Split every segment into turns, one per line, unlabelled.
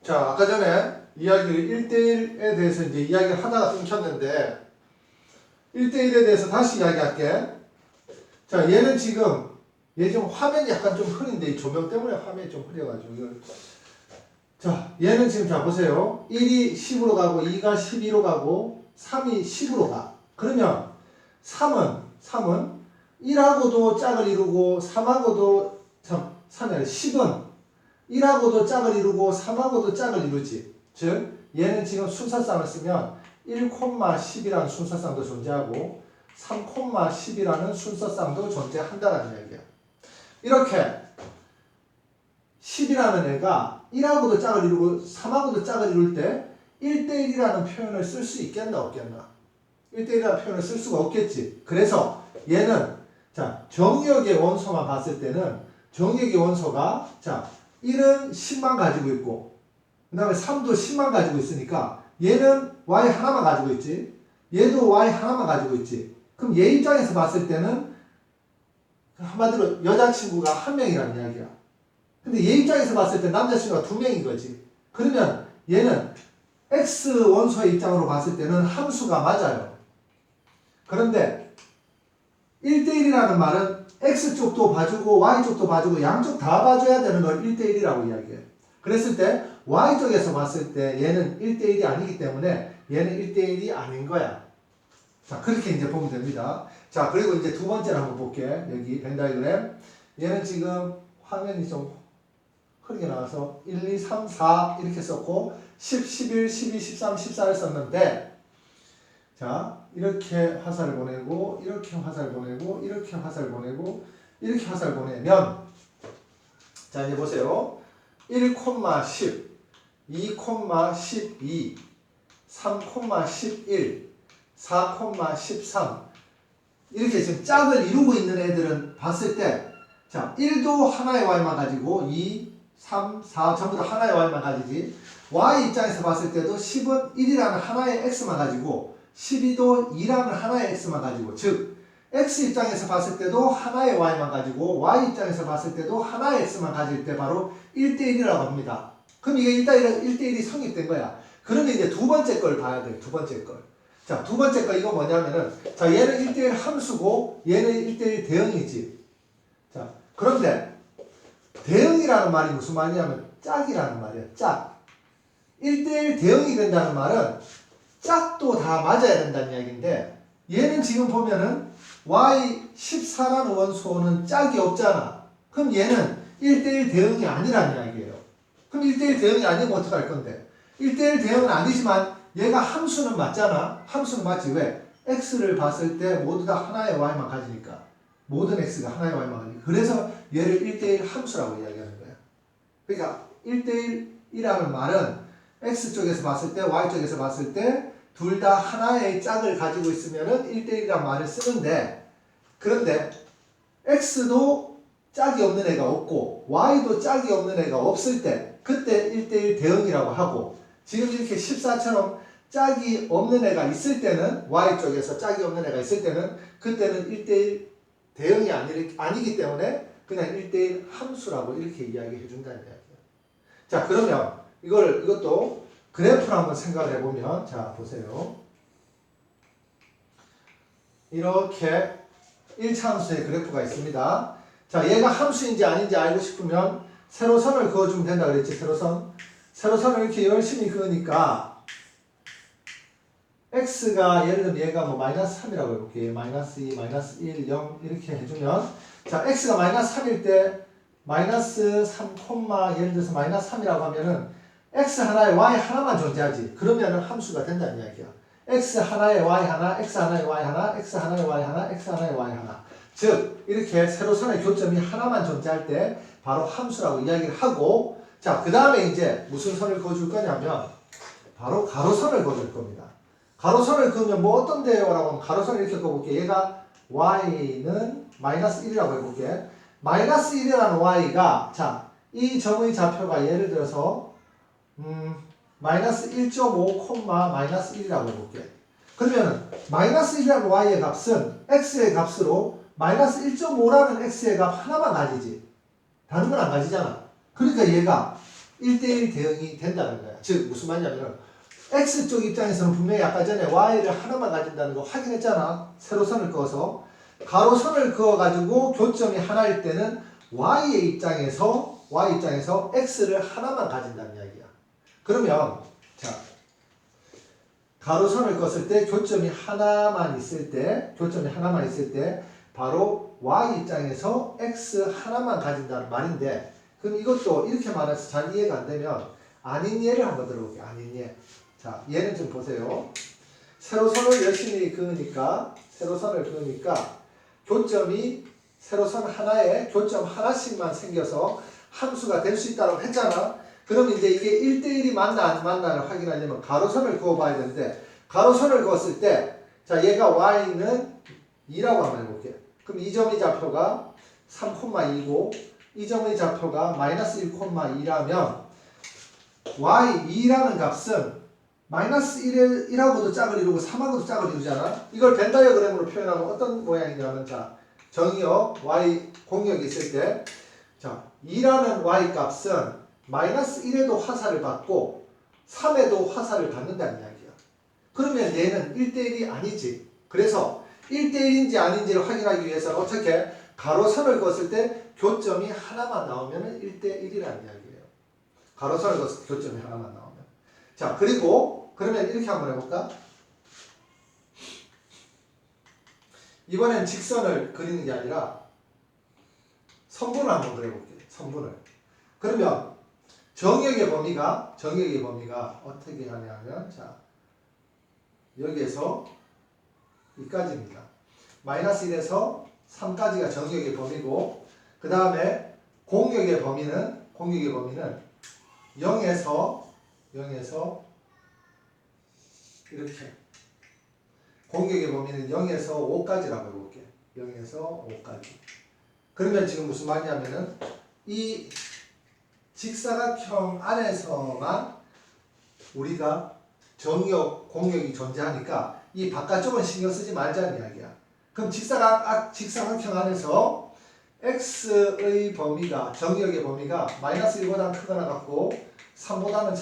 자, 아까 전에 이야기를 1대1에 대해서 이제 이야기를 하다가 끊겼는데 1대1에 대해서 다시 이야기할게. 자, 얘는 지금 얘 지금 화면이 약간 좀 흐린데 이 조명 때문에 화면이 좀 흐려가지고 이걸. 자, 얘는 지금 자 보세요. 1이 10으로 가고 2가 12로 가고 3이 10으로 가. 그러면 3은 1하고도 짝을 이루고 3하고도 3이 아니라 10은 1하고도 짝을 이루고 3하고도 짝을 이루지. 즉 얘는 지금 순서쌍을 쓰면 1,10이라는 순서쌍도 존재하고 3,10이라는 순서쌍도 존재한다는 이야기야. 이렇게 10이라는 애가 1하고도 짝을 이루고 3하고도 짝을 이룰 때 1대1이라는 표현을 쓸 수 있겠나 없겠나? 1대1이라는 표현을 쓸 수가 없겠지. 그래서 얘는 자 정의역의 원소만 봤을 때는 정의역의 원소가 자 1은 10만 가지고 있고 그 다음에 3도 10만 가지고 있으니까 얘는 y 하나만 가지고 있지. 얘도 y 하나만 가지고 있지. 그럼 얘 입장에서 봤을 때는 한마디로 여자친구가 한 명이라는 이야기야. 근데 얘 입장에서 봤을 때 남자친구가 2명인 거지. 그러면 얘는 x 원소의 입장으로 봤을 때는 함수가 맞아요. 그런데 1대1이라는 말은 x쪽도 봐주고 y쪽도 봐주고 양쪽 다 봐줘야 되는 걸 1대1이라고 이야기해요. 그랬을 때 y쪽에서 봤을 때 얘는 1대1이 아니기 때문에 얘는 1대1이 아닌 거야. 자, 그렇게 이제 보면 됩니다. 자, 그리고 이제 두 번째를 한번 볼게. 여기 벤 다이그램. 얘는 지금 화면이 좀 흐리게 나와서 1, 2, 3, 4 이렇게 썼고 10, 11, 12, 13, 14를 썼는데 자, 이렇게 화살을 보내고 이렇게 화살을 보내고 이렇게 화살을 보내고 이렇게 화살을 보내면 자, 이제 보세요. 1,10 2,12 3,11 4,13 이렇게 지금 짝을 이루고 있는 애들은 봤을 때 자, 1도 하나의 y만 가지고 2, 3, 4 전부 다 하나의 y만 가지지. y 입장에서 봤을 때도 10은 1이라는 하나의 x만 가지고 12도 2라는 하나의 x만 가지고 즉 x 입장에서 봤을 때도 하나의 y만 가지고 y 입장에서 봤을 때도 하나의 x만 가질 때 바로 1대1이라고 합니다. 그럼 이게 1대1이 성립된 거야. 그러면 이제 두 번째 걸 봐야 돼. 두 번째 걸. 자, 두 번째 거 이거 뭐냐면은 자, 얘는 1대1 함수고 얘는 1대1 대응이지. 자, 그런데 대응이라는 말이 무슨 말이냐면 짝이라는 말이야. 짝. 1대1 대응이 된다는 말은 짝도 다 맞아야 된다는 이야기인데 얘는 지금 보면은 y14라는 원소는 짝이 없잖아. 그럼 얘는 1대1 대응이 아니라는 이야기예요. 그럼 1대1 대응이 아니면 어떡할 건데? 1대1 대응은 아니지만 얘가 함수는 맞잖아. 함수는 맞지. 왜? x를 봤을 때 모두 다 하나의 y만 가지니까. 모든 x가 하나의 y만 가지니까. 그래서 얘를 1대1 함수라고 이야기하는 거야. 그러니까 1대1이라는 말은 x쪽에서 봤을 때 y쪽에서 봤을 때 둘 다 하나의 짝을 가지고 있으면은 1대1이라는 말을 쓰는데 그런데 x도 짝이 없는 애가 없고 y도 짝이 없는 애가 없을 때 그때 1대1 대응이라고 하고 지금 이렇게 14처럼 짝이 없는 애가 있을 때는 y쪽에서 짝이 없는 애가 있을 때는 그때는 1대1 대응이 아니기 때문에 그냥 1대1 함수라고 이렇게 이야기해 준다는 이야기예요. 자, 그러면 이것도 그래프를 한번 생각을 해보면 자, 보세요. 이렇게 1차함수의 그래프가 있습니다. 자, 얘가 함수인지 아닌지 알고 싶으면 세로선을 그어주면 된다 그랬지. 세로선을 이렇게 열심히 그으니까 x가 예를 들면 얘가 뭐 마이너스 3이라고 해볼게요. 마이너스 2, 마이너스 1, 0 이렇게 해주면 자, x가 마이너스 3일 때 마이너스 3, 예를 들어서 마이너스 3이라고 하면은 x 하나에 y 하나만 존재하지. 그러면은 함수가 된다는 이야기야. x 하나에 y 하나, x 하나에 y 하나, x 하나에 y 하나, x 하나에 y 하나. 즉 이렇게 세로선의 교점이 하나만 존재할 때 바로 함수라고 이야기를 하고 자, 그 다음에 이제 무슨 선을 그어줄 거냐면 바로 가로선을 그어줄 겁니다. 가로선을 그으면 뭐 어떤데요? 라고 하면 가로선을 이렇게 그어볼게. 얘가 y는 마이너스 1이라고 해볼게. 마이너스 1이라는 y가 자, 이 점의 좌표가 예를 들어서 마이너스 1.5, 마이너스 1이라고 해볼게. 그러면 마이너스 1이라는 y의 값은 x의 값으로 마이너스 1.5라는 x의 값 하나만 가지지. 다른 건 안 가지잖아. 그러니까 얘가 1대1 대응이 된다는 거야. 즉 무슨 말이냐면 X쪽 입장에서는 분명히 아까 전에 Y를 하나만 가진다는 거 확인했잖아. 세로선을 그어서. 가로선을 그어가지고 교점이 하나일 때는 Y의 입장에서 X를 하나만 가진다는 이야기야. 그러면 자 가로선을 그었을 때 교점이 하나만 있을 때 바로 Y 입장에서 X 하나만 가진다는 말인데 그럼 이것도 이렇게 말해서 잘 이해가 안 되면 아닌 예를 한번 들어볼게요. 아닌 예. 자, 얘는 좀 보세요. 세로선을 열심히 그으니까 교점이 세로선 하나에 교점 하나씩만 생겨서 함수가 될 수 있다고 했잖아. 그럼 이제 이게 1대1이 맞나 안 맞나를 확인하려면 가로선을 그어봐야 되는데 가로선을 그었을 때 자 얘가 y는 2라고 한번 해볼게요. 그럼 이 점의 좌표가 3,2고 이 점의 좌표가 마이너스 1,2라면 y2라는 값은 마이너스 1하고도 짝을 이루고 3하고도 짝을 이루잖아. 이걸 벤 다이어그램으로 표현하면 어떤 모양이냐면 자 정의역 y 공역이 있을 때 자 2라는 y 값은 마이너스 1에도 화살을 받고 3에도 화살을 받는다는 이야기야. 그러면 얘는 1대1이 아니지. 그래서 1대1인지 아닌지를 확인하기 위해서는 어떻게 가로선을 그었을 때 교점이 하나만 나오면 1대1이라는 이야기예요. 가로선을 그었을 때 교점이 하나만 나오면. 자 그리고 그러면 이렇게 한번 해볼까? 이번엔 직선을 그리는 게 아니라 선분을 한번 그려볼게요. 선분을. 그러면 정역의 범위가 어떻게 하냐면 자 여기에서 여기까지입니다. 마이너스 1에서 3까지가 정역의 범위고 그 다음에 공역의 범위는 0에서 이렇게 공역의 범위는 0에서 5까지라고 해볼게요. 0에서 5까지. 그러면 지금 무슨 말이냐면은 이 직사각형 안에서만 우리가 정역, 공역이 존재하니까 이 바깥쪽은 신경 쓰지 말자는 이야기야. 그럼 직사각형 안에서 x의 범위가 정역의 범위가 마이너스 1보다 크거나 같고 3보다는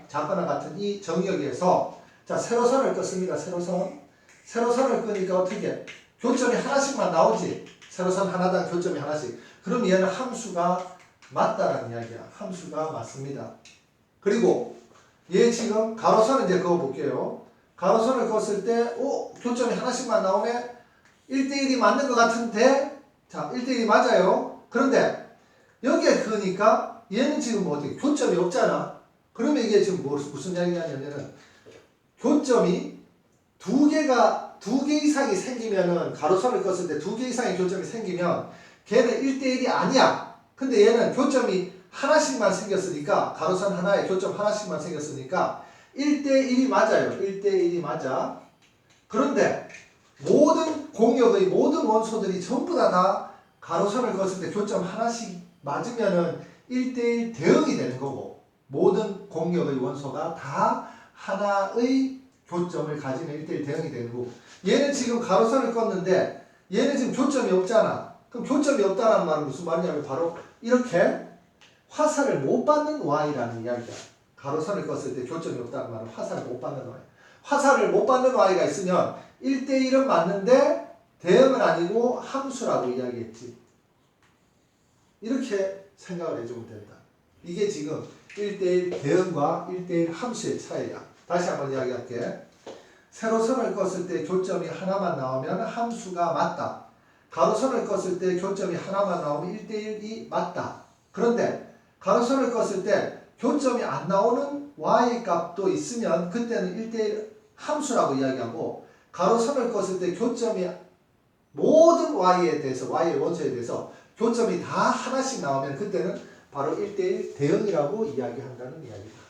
작거나 같은 이 정역에서 자 세로선을 긋습니다. 세로선을 끄니까 어떻게 교점이 하나씩만 나오지. 세로선 하나당 교점이 하나씩. 그럼 얘는 함수가 맞다라는 이야기야. 함수가 맞습니다. 그리고 얘 지금 가로선을 이제 그어볼게요. 가로선을 그었을 때 교점이 하나씩만 나오면 1대1이 맞는 것 같은데 자 1대1이 맞아요. 그런데 여기에 그으니까 얘는 지금 뭐 어떻게 교점이 없잖아. 그러면 이게 지금 무슨 이야기냐면은 교점이 두 개 이상이 생기면은 가로선을 그었을 때 2개 이상의 교점이 생기면 걔는 1대1이 아니야. 근데 얘는 교점이 하나씩만 생겼으니까 가로선 하나에 교점 하나씩만 생겼으니까 1대1이 맞아요. 1대1이 맞아. 그런데 모든 공역의 모든 원소들이 전부 다 가로선을 그었을 때 교점 하나씩 맞으면은 1대1 대응이 되는 거고 모든 공역의 원소가 다 하나의 교점을 가지면 1대1 대응이 되는 거고 얘는 지금 가로선을 껐는데 얘는 지금 교점이 없잖아. 그럼 교점이 없다는 말은 무슨 말이냐면 바로 이렇게 화살을 못 받는 y라는 이야기야. 가로선을 껐을 때 교점이 없다는 말은 화살을 못 받는 y. 화살을 못 받는 y가 있으면 1대1은 맞는데 대응은 아니고 함수라고 이야기했지. 이렇게 생각을 해주면 된다. 이게 지금 1대1 대응과 1대1 함수의 차이야. 다시 한번 이야기할게. 세로선을 껐을 때 교점이 하나만 나오면 함수가 맞다. 가로선을 껐을 때 교점이 하나만 나오면 1대1이 맞다. 그런데 가로선을 껐을 때 교점이 안 나오는 y 값도 있으면 그때는 1대1 함수라고 이야기하고 가로선을 껐을 때 교점이 모든 y에 대해서 y의 원소에 대해서 교점이 다 하나씩 나오면 그때는 바로 1대1 대응이라고 이야기한다는 이야기다.